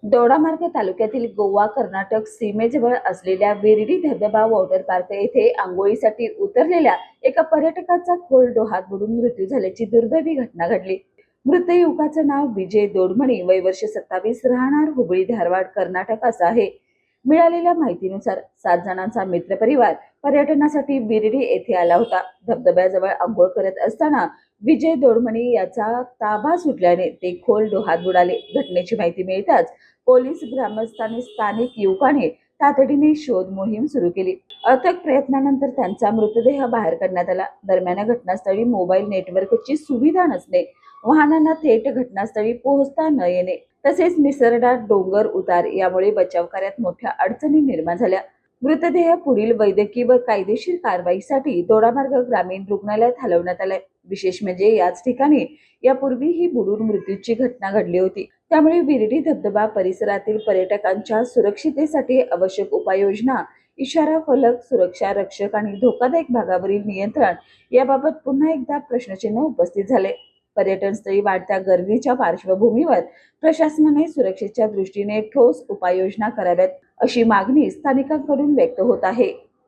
दोडामार्ग तालुक्यातील गोवा कर्नाटक सीमेजवळ असलेल्या विरडी धबधबा वॉटर पार्क येथे आंघोळीसाठी उतरलेल्या एका पर्यटकाचा खोल डोहात बुडून मृत्यू झाल्याची दुर्दैवी घटना घडली। मृत युवकाचं नाव विजय दोडमणी, वय वर्ष 27, राहणार हुबळी धारवाड कर्नाटक असं आहे। मिळालेल्या माहितीनुसार 7 जणांचा मित्रपरिवार पर्यटनासाठी विरडी येथे आला होता। धबधब्याजवळ आंघोळ करत असताना विजय दोडमणी याचा ताबा सुटल्याने ते खोल डोहात बुडाले। घटनेची माहिती मिळताच पोलीस, ग्रामस्थ आणि स्थानिक युवकांनी तातडीने शोध मोहीम सुरू केली। अथक प्रयत्नानंतर त्यांचा मृतदेह बाहेर काढण्यात आला। दरम्यान घटनास्थळी मोबाईल नेटवर्कची सुविधा नसणे, वाहनांना थेट घटनास्थळी पोहोचता न येणे तसेच निसर्गात डोंगर उतार यामुळे बचाव कार्यात मोठ्या अडचणी निर्माण झाल्या। मृतदेह पुढील वैद्यकीय व कायदेशीर कारवाईसाठी दोडामार्ग ग्रामीण रुग्णालयात हलवण्यात आलाय। विशेष म्हणजे याच ठिकाणी यापूर्वीही बुडून मृत्यूची घटना घडली होती। त्यामुळे विरडी धबधबा परिसरातील पर्यटकांच्या सुरक्षितेसाठी आवश्यक उपाययोजना, इशारा फलक, सुरक्षा रक्षक आणि धोकादायक भागावरील नियंत्रण याबाबत पुन्हा एकदा प्रश्नचिन्ह उपस्थित झाले। पर्यटन स्थळी वाढत्या गर्दीच्या पार्श्वभूमीवर प्रशासनाने सुरक्षेच्या दृष्टीने ठोस उपाययोजना कराव्यात अशी मागणी स्थानिकांकडून व्यक्त होत आहे।